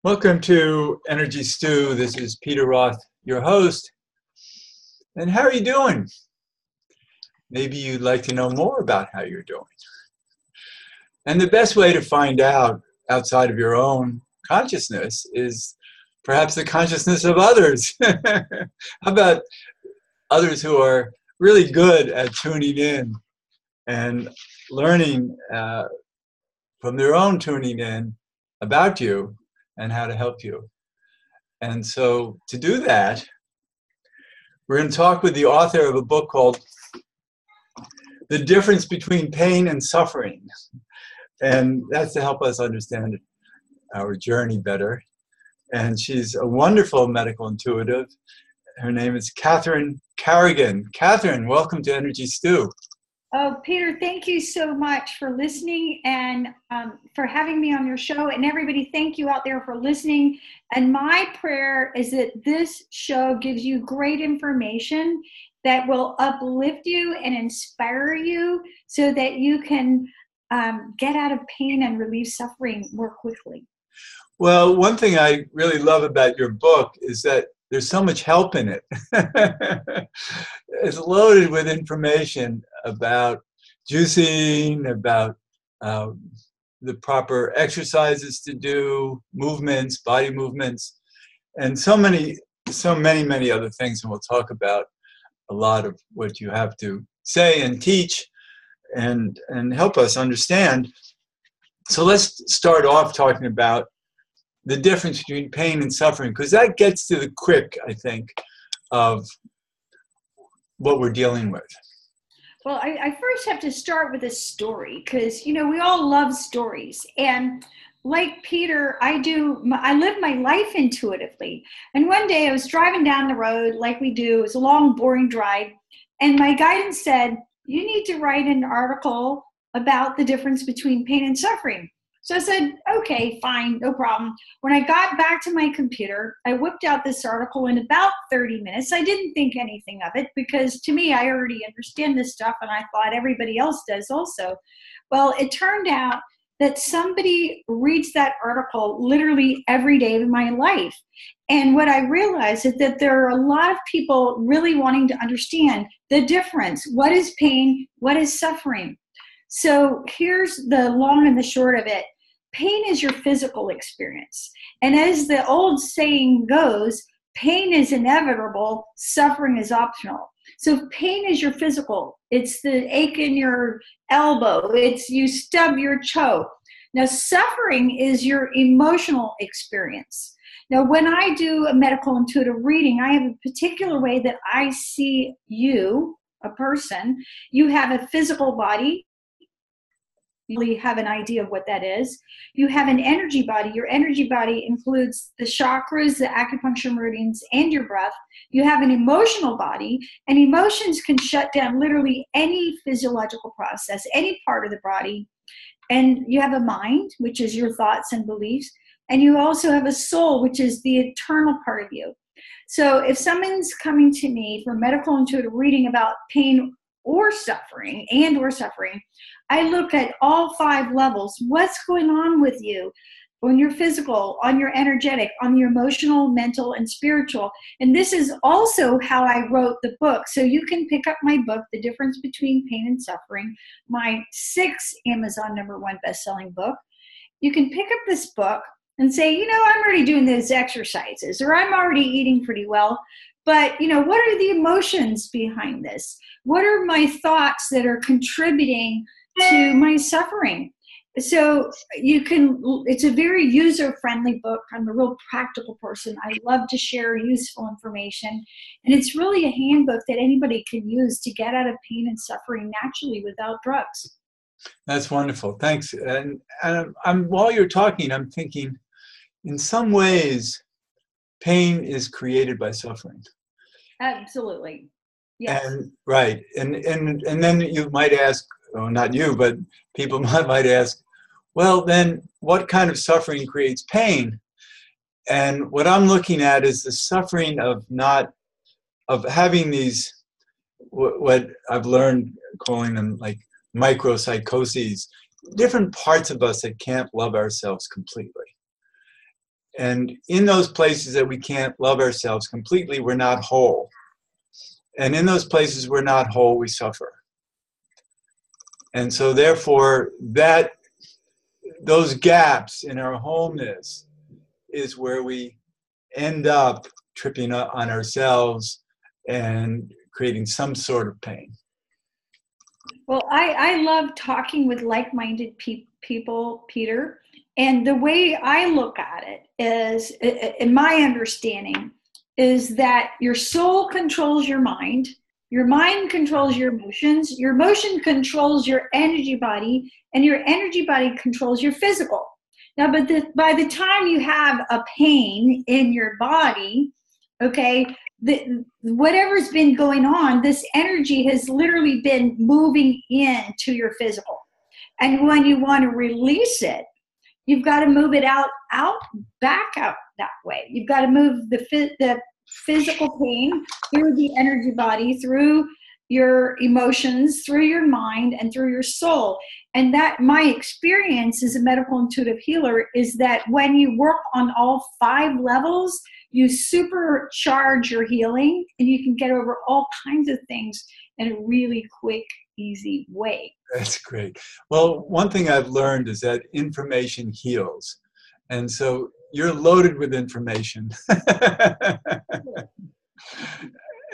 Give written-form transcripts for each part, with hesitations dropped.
Welcome to Energy Stew. This is Peter Roth, your host. And how are you doing? Maybe you'd like to know more about how you're doing. And the best way to find out outside of your own consciousness is perhaps the consciousness of others. How about others who are really good at tuning in and learning from their own tuning in about you and how to help you. And so to do that, we're going to talk with the author of a book called The Difference Between Pain and Suffering. And that's to help us understand our journey better. And she's a wonderful medical intuitive. Her name is Carrigan. Catherine, welcome to Energy Stew. Oh, Peter, thank you so much for listening and for having me on your show. And everybody, thank you out there for listening. And my prayer is that this show gives you great information that will uplift you and inspire you so that you can get out of pain and relieve suffering more quickly. Well, one thing I really love about your book is that there's so much help in it. It's loaded with information about juicing, about the proper exercises to do, movements, body movements, and so many other things. And we'll talk about a lot of what you have to say and teach and help us understand. So let's start off talking about the difference between pain and suffering, because that gets to the quick, I think, of what we're dealing with. Well, I first have to start with a story because, we all love stories. And like Peter, I live my life intuitively. And one day I was driving down the road like we do. It was a long, boring drive. And my guidance said, you need to write an article about the difference between pain and suffering. So I said, okay, fine, no problem. When I got back to my computer, I whipped out this article in about 30 minutes. I didn't think anything of it because to me, I already understand this stuff and I thought everybody else does also. Well, it turned out that somebody reads that article literally every day of my life. And what I realized is that there are a lot of people really wanting to understand the difference. What is pain? What is suffering? So here's the long and the short of it. Pain is your physical experience. And as the old saying goes, pain is inevitable, suffering is optional. So pain is your physical. It's the ache in your elbow. It's you stub your toe. Now, suffering is your emotional experience. Now, when I do a medical intuitive reading, I have a particular way that I see you, a person. You have a physical body. You really have an idea of what that is. You have an energy body. Your energy body includes the chakras, the acupuncture meridians, and your breath. You have an emotional body, and emotions can shut down literally any physiological process, any part of the body. And you have a mind, which is your thoughts and beliefs. And you also have a soul, which is the eternal part of you. So if someone's coming to me for medical intuitive reading about pain or suffering, I look at all 5 levels. What's going on with you on your physical, on your energetic, on your emotional, mental, and spiritual? And this is also how I wrote the book. So you can pick up my book, The Difference Between Pain and Suffering, my 6th Amazon #1 best-selling book. You can pick up this book and say, I'm already doing those exercises, or I'm already eating pretty well. But, what are the emotions behind this? What are my thoughts that are contributing to my suffering? So it's a very user-friendly book. I'm a real practical person. I love to share useful information. And it's really a handbook that anybody can use to get out of pain and suffering naturally without drugs. That's wonderful. Thanks. And while you're talking, I'm thinking, in some ways, pain is created by suffering. Absolutely. Yes. And right. And then you might ask, well, not you, but people might ask, well, then what kind of suffering creates pain? And what I'm looking at is the suffering of having these, what I've learned calling them like micropsychoses, different parts of us that can't love ourselves completely. And in those places that we can't love ourselves completely, we're not whole. And in those places we're not whole, we suffer. And so therefore, those gaps in our wholeness is where we end up tripping on ourselves and creating some sort of pain. Well, I love talking with like-minded people, Peter. And the way I look at it is, in my understanding, is that your soul controls your mind controls your emotion controls your energy body, and your energy body controls your physical. Now, but by the time you have a pain in your body, okay, whatever's been going on, this energy has literally been moving into your physical. And when you want to release it, you've got to move it back out that way. You've got to move the physical pain through the energy body, through your emotions, through your mind, and through your soul. And that, my experience as a medical intuitive healer, is that when you work on all 5 levels, you supercharge your healing, and you can get over all kinds of things in a really quick, easy way. That's great. Well, one thing I've learned is that information heals. And so you're loaded with information.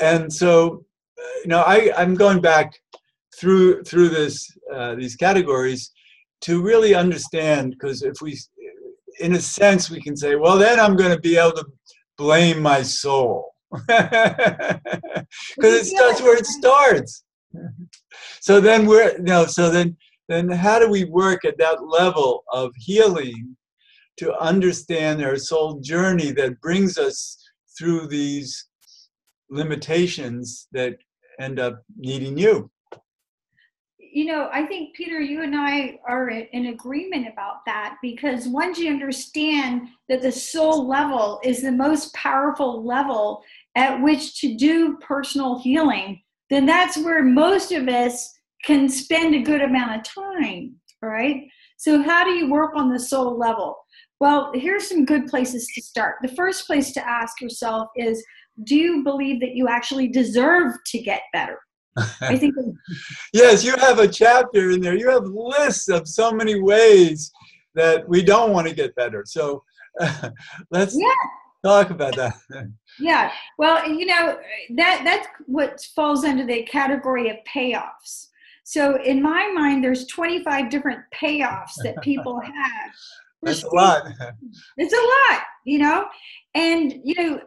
And so, I'm going back through these categories to really understand, because if we, in a sense, we can say, well, then I'm going to be able to blame my soul. Because it starts where it starts. So then then how do we work at that level of healing to understand our soul journey that brings us through these limitations that end up needing you? I think, Peter, you and I are in agreement about that, because once you understand that the soul level is the most powerful level at which to do personal healing, then that's where most of us can spend a good amount of time, right? So how do you work on the soul level? Well, here's some good places to start. The first place to ask yourself is, do you believe that you actually deserve to get better? I think. Yes, you have a chapter in there. You have lists of so many ways that we don't want to get better. So let's talk about that. Yeah, well, that's what falls under the category of payoffs. So in my mind, there's 25 different payoffs that people have. That's a lot. It's a lot, And,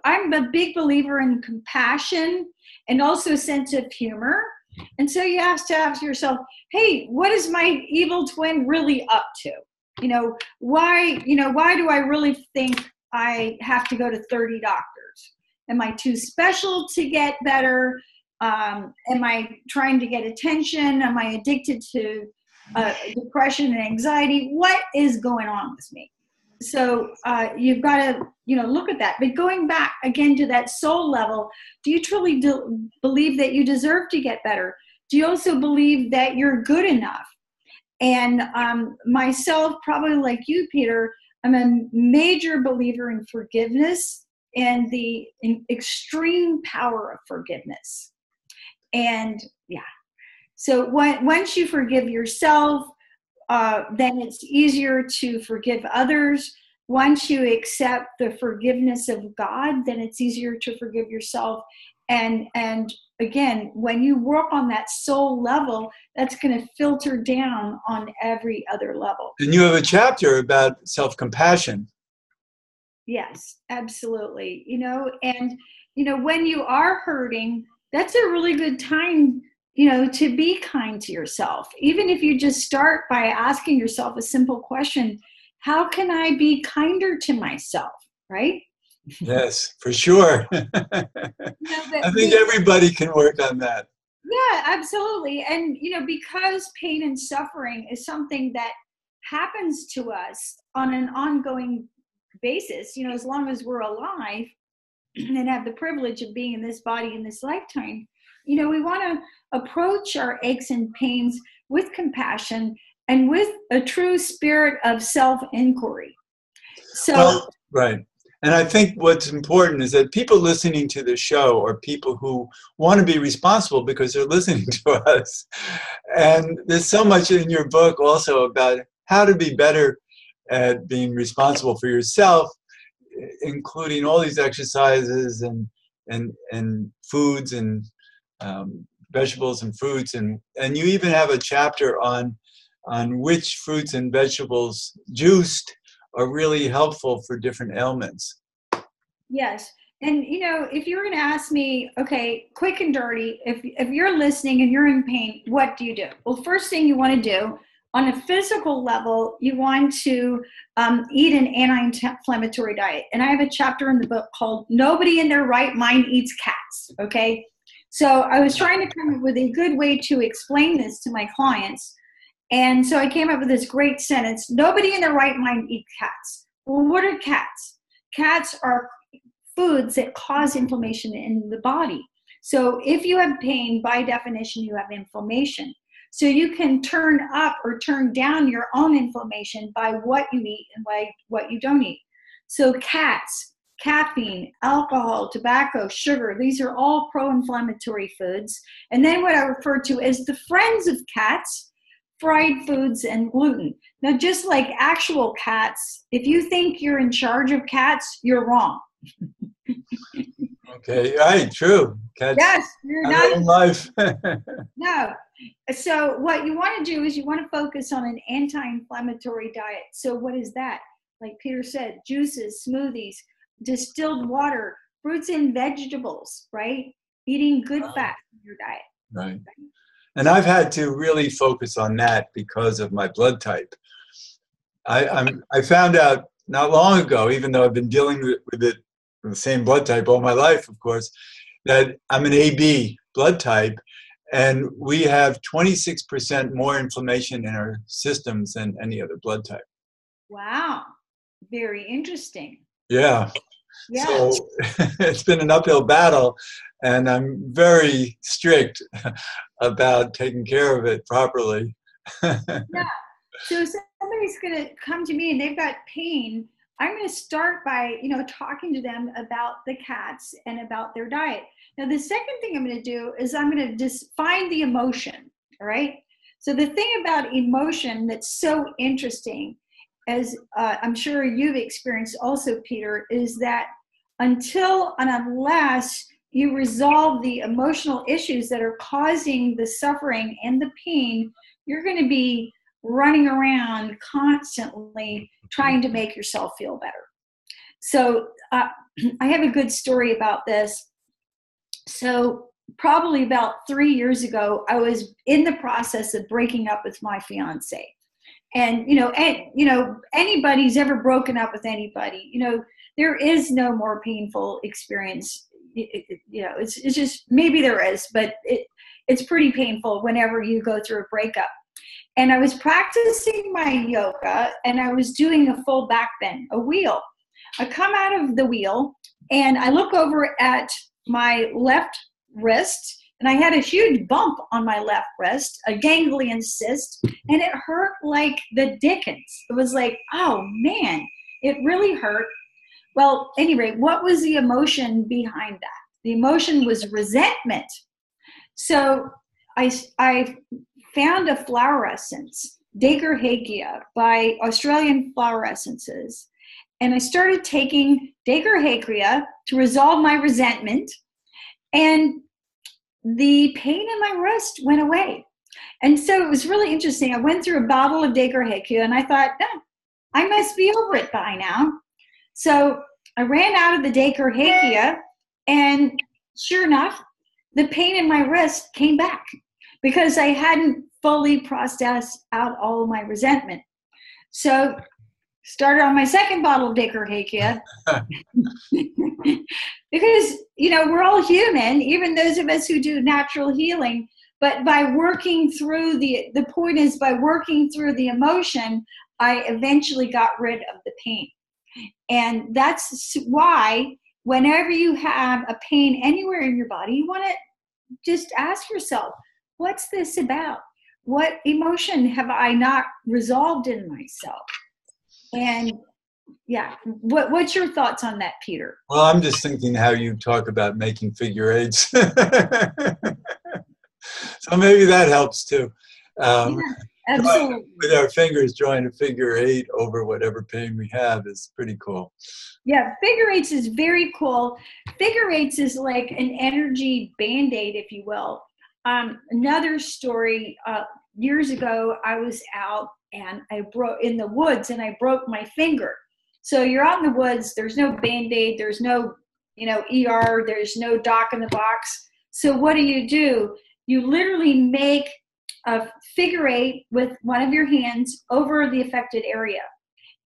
I'm a big believer in compassion and also a sense of humor. And so you have to ask yourself, hey, what is my evil twin really up to? Why do I really think I have to go to 30 doctors? Am I too special to get better? Am I trying to get attention? Am I addicted to depression and anxiety? What is going on with me? So you've got to, look at that. But going back again to that soul level, do you truly believe that you deserve to get better? Do you also believe that you're good enough? And myself, probably like you, Peter, I'm a major believer in forgiveness and the extreme power of forgiveness. And so once you forgive yourself, then it's easier to forgive others. Once you accept the forgiveness of God, then it's easier to forgive yourself. And again, when you work on that soul level, that's going to filter down on every other level. And you have a chapter about self-compassion. Yes, absolutely. And when you are hurting, that's a really good time to be kind to yourself. Even if you just start by asking yourself a simple question, how can I be kinder to myself, right? Yes, for sure. I think everybody can work on that. Yeah, absolutely. And, because pain and suffering is something that happens to us on an ongoing basis, as long as we're alive and have the privilege of being in this body in this lifetime, we want to approach our aches and pains with compassion and with a true spirit of self-inquiry. So Well, right. And I think what's important is that people listening to the show are people who want to be responsible because they're listening to us. And there's so much in your book also about how to be better at being responsible for yourself, including all these exercises and foods and vegetables and fruits, and you even have a chapter on which fruits and vegetables juiced are really helpful for different ailments. yes. And if you were going to ask me, okay, quick and dirty, if you're listening and you're in pain, what do you do? Well, first thing you want to do on a physical level, you want to eat an anti-inflammatory diet. And I have a chapter in the book called Nobody in Their Right Mind Eats Cats. Okay. So I was trying to come up with a good way to explain this to my clients. And so I came up with this great sentence: nobody in their right mind eats cats. Well, what are cats? Cats are foods that cause inflammation in the body. So if you have pain, by definition, you have inflammation. So you can turn up or turn down your own inflammation by what you eat and by what you don't eat. So cats, caffeine, alcohol, tobacco, sugar, these are all pro-inflammatory foods. And then what I refer to as the friends of cats: fried foods and gluten. Now, just like actual cats, if you think you're in charge of cats, you're wrong. Okay, right, true. Cats Yes, you're have not. their own life. No. So what you want to do is you want to focus on an anti-inflammatory diet. So what is that? Like Peter said, juices, smoothies, distilled water, fruits and vegetables, right? Eating good fat in your diet. Right. And I've had to really focus on that because of my blood type. I found out not long ago, even though I've been dealing with it, with the same blood type all my life, of course, that I'm an AB blood type, and we have 26% more inflammation in our systems than any other blood type. Wow. Very interesting. Yeah. Yeah. So it's been an uphill battle, and I'm very strict about taking care of it properly. Yeah. So if somebody's going to come to me and they've got pain, I'm going to start by, talking to them about the cats and about their diet. Now, the second thing I'm going to do is I'm going to just find the emotion. All right. So the thing about emotion that's so interesting, as I'm sure you've experienced also, Peter, is that until and unless you resolve the emotional issues that are causing the suffering and the pain, you're going to be running around constantly trying to make yourself feel better. So I have a good story about this. So probably about 3 years ago, I was in the process of breaking up with my fiance. And anybody's ever broken up with anybody, there is no more painful experience. It's just, maybe there is, but it's pretty painful whenever you go through a breakup. And I was practicing my yoga, and I was doing a full back bend, a wheel. I come out of the wheel and I look over at my left wrist, and I had a huge bump on my left wrist, a ganglion cyst, and it hurt like the dickens. It was like, oh man, it really hurt. Well, anyway, what was the emotion behind that? The emotion was resentment. So I found a flower essence, Dacre by Australian Flower Essences. And I started taking Dacre to resolve my resentment, and the pain in my wrist went away. And so it was really interesting. I went through a bottle of Dacre and I thought, oh, I must be over it by now. So I ran out of the Dacre and sure enough, the pain in my wrist came back because I hadn't fully processed out all of my resentment. So started on my second bottle of Dacre because, we're all human, even those of us who do natural healing. But by working through the point is by working through the emotion, I eventually got rid of the pain. And that's why whenever you have a pain anywhere in your body, you want to just ask yourself, what's this about? What emotion have I not resolved in myself? And Yeah. What's your thoughts on that, Peter? Well, I'm just thinking how you talk about making figure eights. So maybe that helps too. Um, Yeah, absolutely. with our fingers, drawing a figure eight over whatever pain we have is pretty cool. Yeah, figure eights is very cool. Figure eights is like an energy band-aid, if you will. Another story, years ago, I was out and I broke in the woods and I broke my finger. So you're out in the woods, there's no band-aid, there's no, ER, there's no doc in the box. So what do? You literally make a figure eight with one of your hands over the affected area.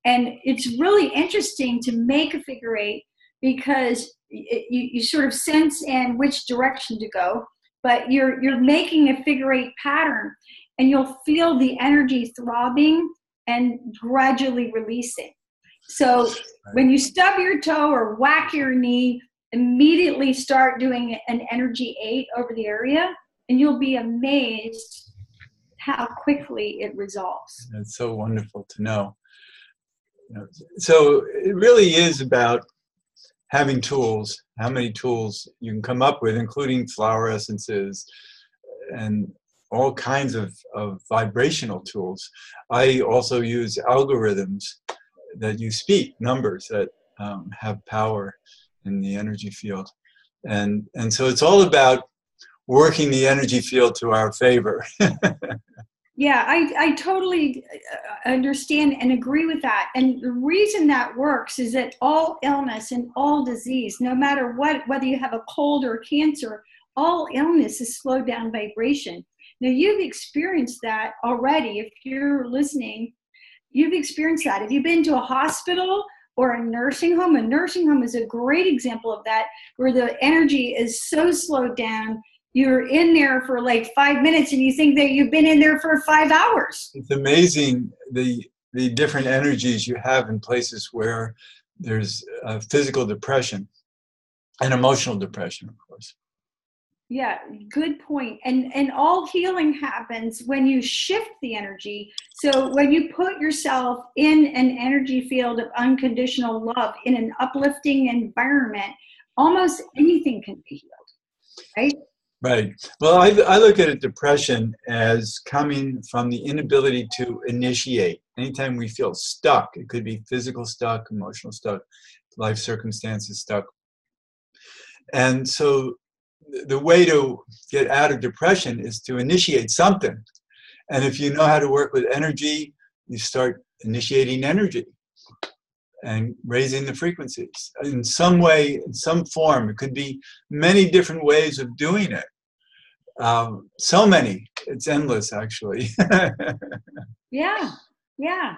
And it's really interesting to make a figure eight because you sort of sense in which direction to go, but you're making a figure eight pattern, and you'll feel the energy throbbing and gradually releasing. So when you stub your toe or whack your knee, immediately start doing an energy eight over the area, and you'll be amazed how quickly it resolves. It's so wonderful to know. So it really is about having tools, how many tools you can come up with, including flower essences and all kinds of vibrational tools. I also use algorithms that you speak, numbers that have power in the energy field. And so it's all about working the energy field to our favor. Yeah, I totally understand and agree with that. And the reason that works is that all illness and all disease, no matter what, whether you have a cold or cancer, all illness is slowed down vibration. Now, you've experienced that already. If you're listening, you've experienced that. Have you been to a hospital or a nursing home? A nursing home is a great example of that, where the energy is so slowed down. You're in there for like 5 minutes and you think that you've been in there for 5 hours. It's amazing the different energies you have in places where there's physical depression and emotional depression, of course. Yeah, good point. And all healing happens when you shift the energy. So when you put yourself in an energy field of unconditional love, in an uplifting environment, almost anything can be healed, right? Right. Well, I look at depression as coming from the inability to initiate. Anytime we feel stuck, it could be physical stuck, emotional stuck, life circumstances stuck. And so the way to get out of depression is to initiate something. And if you know how to work with energy, you start initiating energy and raising the frequencies in some way, in some form. It could be many different ways of doing it. So many, it's endless actually. Yeah, yeah.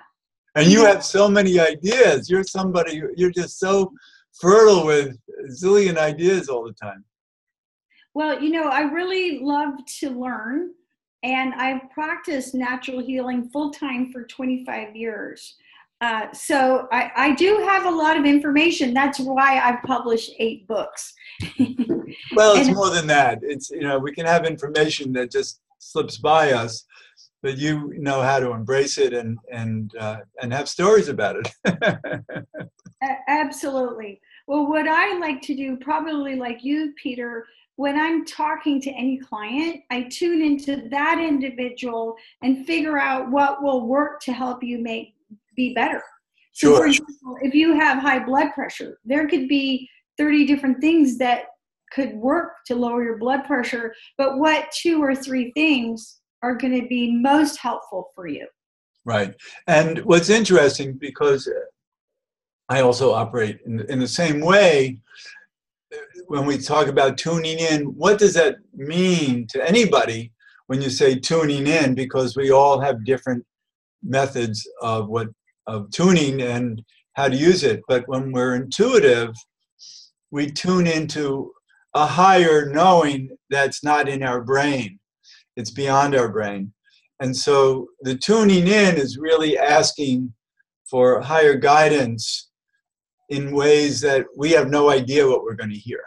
And you have so many ideas. You're somebody, you're just so fertile with a zillion ideas all the time. Well, I really love to learn, and I've practiced natural healing full-time for 25 years. So I do have a lot of information. That's why I've published 8 books. Well, it's more than that. It's, we can have information that just slips by us, but you know how to embrace it and have stories about it. Absolutely. Well, what I like to do, probably like you, Peter, when I'm talking to any client, I tune into that individual and figure out what will work to help you be better. So, for example, if you have high blood pressure, there could be 30 different things that could work to lower your blood pressure, but what 2 or 3 things are going to be most helpful for you? Right. And what's interesting, because I also operate in the same way, when we talk about tuning in, what does that mean to anybody when you say tuning in? Because we all have different methods of tuning and how to use it. But when we're intuitive, we tune into a higher knowing that's not in our brain. It's beyond our brain. And so the tuning in is really asking for higher guidance in ways that we have no idea what we're going to hear.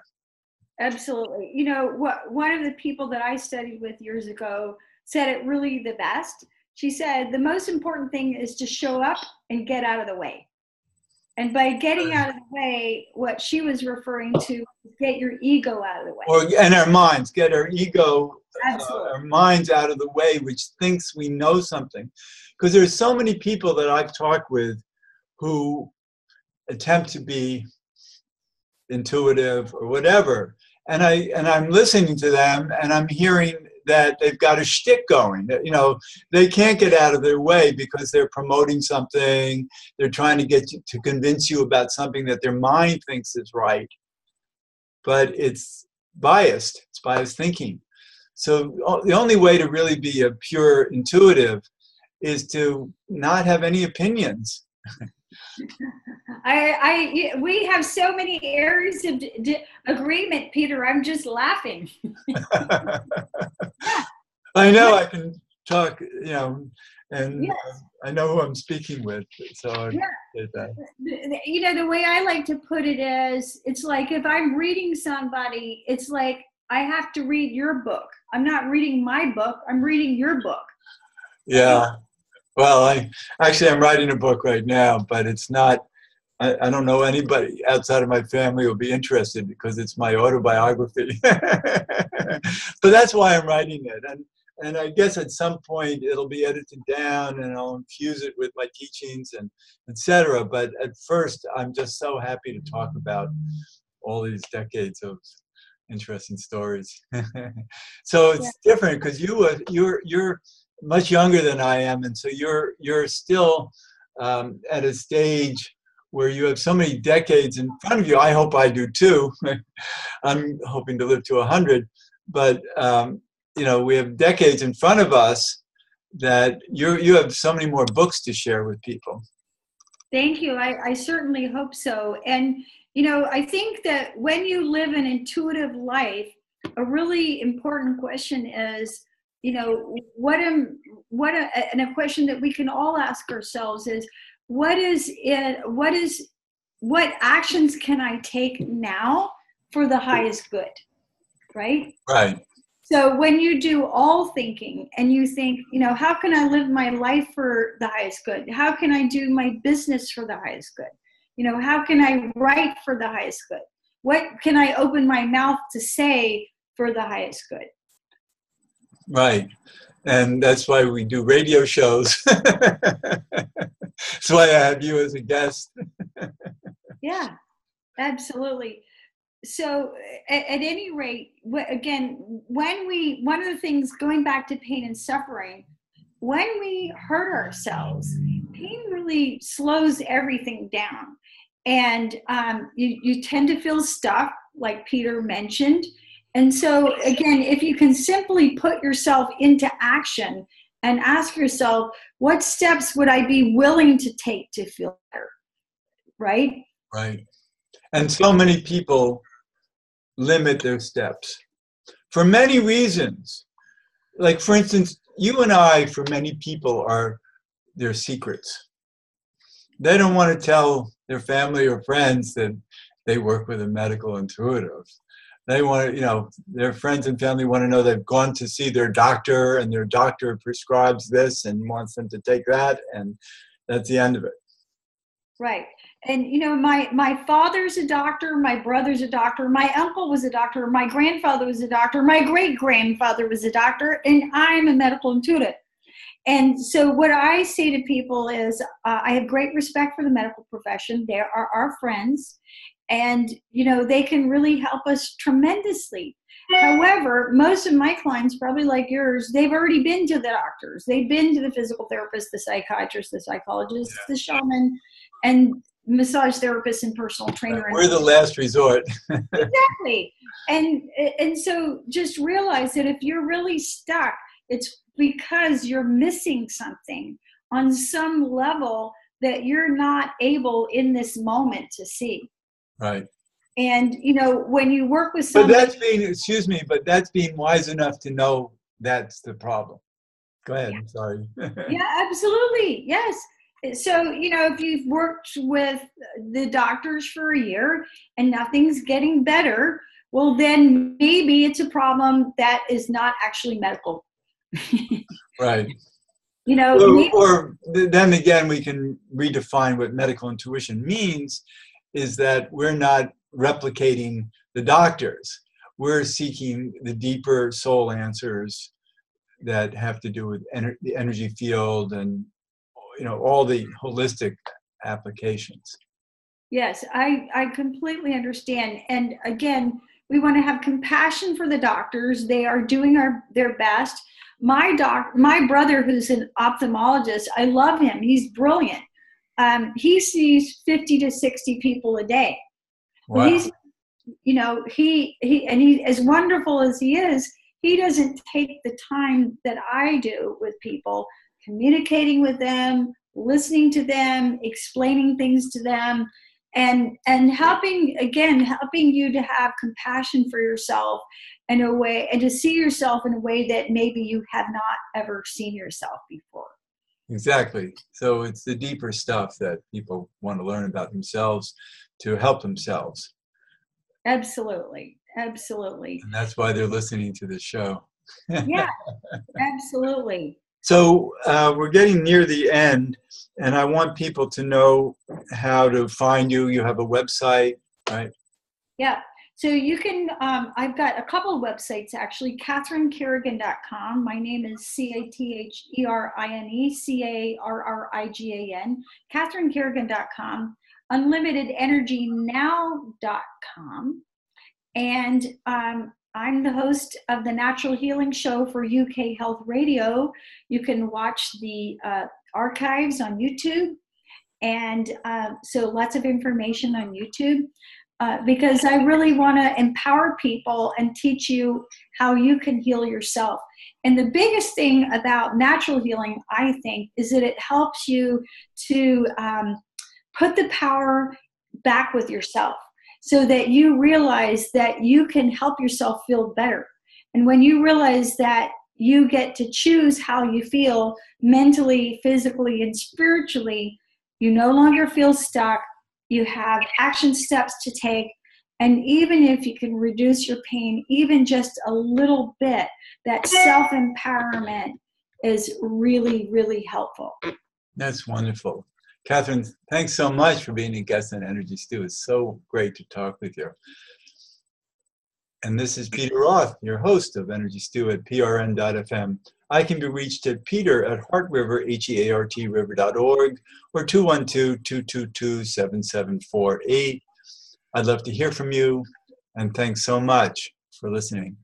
Absolutely. One of the people that I studied with years ago said it really the best. She said, the most important thing is to show up and get out of the way. And by getting out of the way, what she was referring to is get your ego out of the way. And our minds, get our ego, Absolutely. our minds out of the way, which thinks we know something. Because there's so many people that I've talked with who attempt to be intuitive or whatever. And I'm listening to them and I'm hearing that they've got a shtick going, that, they can't get out of their way because they're promoting something. They're trying to get you to convince you about something that their mind thinks is right, but it's biased. It's biased thinking. So the only way to really be a pure intuitive is to not have any opinions. We have so many areas of agreement, Peter. I'm just laughing. I know I can talk, and yes. I know who I'm speaking with, so I get that. The way I like to put it is, it's like if I'm reading somebody, it's like I have to read your book. I'm not reading my book. I'm reading your book. Yeah. Well, I'm writing a book right now, but it's not. I don't know anybody outside of my family will be interested because it's my autobiography. But that's why I'm writing it. And I guess at some point it'll be edited down and I'll infuse it with my teachings and etc. But at first, I'm just so happy to talk about all these decades of interesting stories. So it's different because you're much younger than I am, and so you're still at a stage where you have so many decades in front of you. I hope I do too. I'm hoping to live to 100, but we have decades in front of us that you have so many more books to share with people. Thank you. I certainly hope so. And I think that when you live an intuitive life, a really important question is, and a question that we can all ask ourselves is, what actions can I take now for the highest good, right? Right. So when you do all thinking and you think, how can I live my life for the highest good? How can I do my business for the highest good? How can I write for the highest good? What can I open my mouth to say for the highest good? Right. And that's why we do radio shows. That's why I have you as a guest. Yeah, absolutely. So at any rate, again, one of the things, going back to pain and suffering, when we hurt ourselves, pain really slows everything down. And you tend to feel stuck, like Peter mentioned. And so, again, if you can simply put yourself into action and ask yourself, what steps would I be willing to take to feel better? Right? Right. And so many people limit their steps for many reasons. Like, for instance, you and I, for many people, are their secrets. They don't want to tell their family or friends that they work with a medical intuitive. They want to, their friends and family want to know they've gone to see their doctor and their doctor prescribes this and wants them to take that, and that's the end of it. Right. And, my father's a doctor, my brother's a doctor, my uncle was a doctor, my grandfather was a doctor, my great-grandfather was a doctor, and I'm a medical intuitive. And so what I say to people is, I have great respect for the medical profession. They are our friends, and, they can really help us tremendously. However, most of my clients, probably like yours, they've already been to the doctors. They've been to the physical therapist, the psychiatrist, the psychologist, the shaman, and massage therapist and personal trainer. We're the last resort. Exactly. And so just realize that if you're really stuck, it's because you're missing something on some level that you're not able in this moment to see. Right. And, when you work with somebody. But that's being wise enough to know that's the problem. Go ahead. I'm sorry. Yeah, absolutely. Yes. So, if you've worked with the doctors for a year and nothing's getting better, well, then maybe it's a problem that is not actually medical. Right. You know, or then again, we can redefine what medical intuition means, is that we're not replicating the doctors. We're seeking the deeper soul answers that have to do with the energy field and, you know, all the holistic applications. yes, I completely understand. And again, we want to have compassion for the doctors. They are doing their best. My brother, who's an ophthalmologist, I love him. He's brilliant. He sees 50 to 60 people a day. Well, Wow. he's, you know, he as wonderful as he is, he doesn't take the time that I do with people, communicating with them, listening to them, explaining things to them, and helping you to have compassion for yourself in a way, and to see yourself in a way that maybe you have not ever seen yourself before. Exactly. So it's the deeper stuff that people want to learn about themselves to help themselves. Absolutely. Absolutely. And that's why they're listening to this show. Yeah, absolutely. So we're getting near the end, and I want people to know how to find you. You have a website, right? Yeah. So you can, I've got a couple of websites actually, CatherineCarrigan.com. My name is CatherineCarrigan, CatherineCarrigan.com, UnlimitedEnergyNow.com. And I'm the host of the Natural Healing Show for UK Health Radio. You can watch the archives on YouTube. And so lots of information on YouTube. Because I really want to empower people and teach you how you can heal yourself. And the biggest thing about natural healing, I think, is that it helps you to put the power back with yourself so that you realize that you can help yourself feel better. And when you realize that you get to choose how you feel mentally, physically, and spiritually, you no longer feel stuck. You have action steps to take, and even if you can reduce your pain even just a little bit, that self-empowerment is really, really helpful. That's wonderful. Catherine, thanks so much for being a guest on Energy Stew. It's so great to talk with you. And this is Peter Roth, your host of Energy Stew at prn.fm. I can be reached at peter@heartriver, HEART river.org, or 212-222-7748. I'd love to hear from you, and thanks so much for listening.